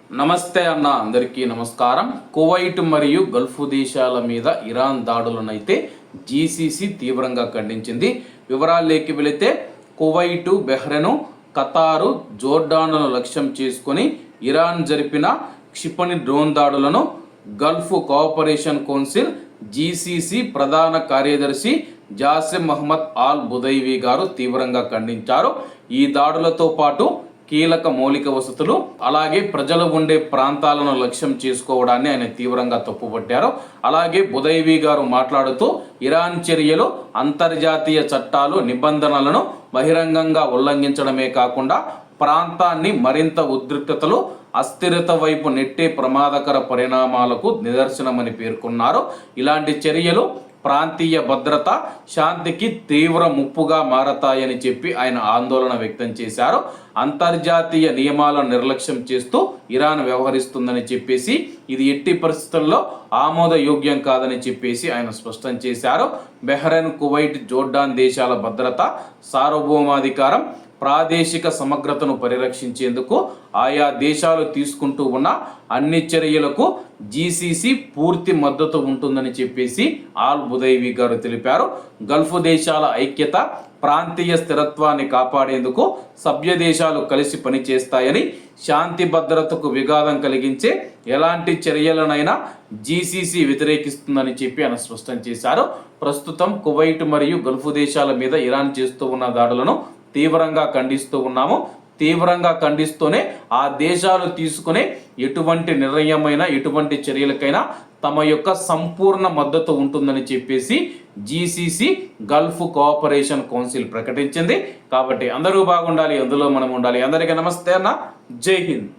నమస్తే అన్న, అందరికీ నమస్కారం. కువైట్ మరియు గల్ఫ్ దేశాల మీద ఇరాన్ దాడులనైతే జీసీసీ తీవ్రంగా ఖండించింది. వివరాల్లోకి వెళితే కువైటు, బెహ్రెను, ఖతారు, జోర్డాన్లను లక్ష్యం చేసుకొని ఇరాన్ జరిపిన క్షిపణి డ్రోన్ దాడులను గల్ఫ్ కోఆపరేషన్ కౌన్సిల్ జీసీసీ ప్రధాన కార్యదర్శి జాసిమ్ మహమ్మద్ ఆల్ బుదైవి గారు తీవ్రంగా ఖండించారు. ఈ దాడులతో పాటు కీలక మౌలిక వసతులు అలాగే ప్రజలు ఉండే ప్రాంతాలను లక్ష్యం చేసుకోవడాన్ని ఆయన తీవ్రంగా తప్పుపట్టారు. అలాగే బుదైవి గారు మాట్లాడుతూ ఇరాన్ చర్యలు అంతర్జాతీయ చట్టాలు, నిబంధనలను బహిరంగంగా ఉల్లంఘించడమే కాకుండా ప్రాంతాన్ని మరింత ఉద్రిక్తతలు, అస్థిరత వైపు నెట్టే ప్రమాదకర పరిణామాలకు నిదర్శనమని పేర్కొన్నారు. ఇలాంటి చర్యలు ప్రాంతీయ భద్రత, శాంతికి తీవ్ర ముప్పుగా మారతాయని చెప్పి ఆయన ఆందోళన వ్యక్తం చేశారు. అంతర్జాతీయ నియమాలను నిర్లక్ష్యం చేస్తూ ఇరాన్ వ్యవహరిస్తుందని చెప్పేసి ఇది ఎట్టి పరిస్థితుల్లో ఆమోదయోగ్యం కాదని చెప్పేసి ఆయన స్పష్టం చేశారు. బెహ్రెన్, కువైట్, జోర్డాన్ దేశాల భద్రత, సార్వభౌమాధికారం, ప్రాదేశిక సమగ్రతను పరిరక్షించేందుకు ఆయా దేశాలు తీసుకుంటూ ఉన్న అన్ని చర్యలకు జీసీసీ పూర్తి మద్దతు ఉంటుందని చెప్పేసి ఆల్ బుదైవి గారు తెలిపారు. గల్ఫ్ దేశాల ఐక్యత, ప్రాంతీయ స్థిరత్వాన్ని కాపాడేందుకు సభ్య దేశాలు కలిసి పనిచేస్తాయని, శాంతి భద్రతకు విఘాతం కలిగించే ఎలాంటి చర్యలనైనా జీసీసీ వ్యతిరేకిస్తుందని చెప్పి ఆయన స్పష్టం చేశారు. ప్రస్తుతం కువైట్ మరియు గల్ఫ్ దేశాల మీద ఇరాన్ చేస్తూ ఉన్న దాడులను తీవ్రంగా ఖండిస్తూ ఉన్నాము. తీవ్రంగా ఖండిస్తూనే ఆ దేశాలు తీసుకునే ఎటువంటి నిర్ణయమైనా, ఎటువంటి చర్యలకైనా తమ యొక్క సంపూర్ణ మద్దతు ఉంటుందని చెప్పేసి జీసీసీ గల్ఫ్ కోఆపరేషన్ కౌన్సిల్ ప్రకటించింది. కాబట్టి అందరూ బాగుండాలి, అందులో మనం ఉండాలి. అందరికీ నమస్తే అన్న, జై హింద్.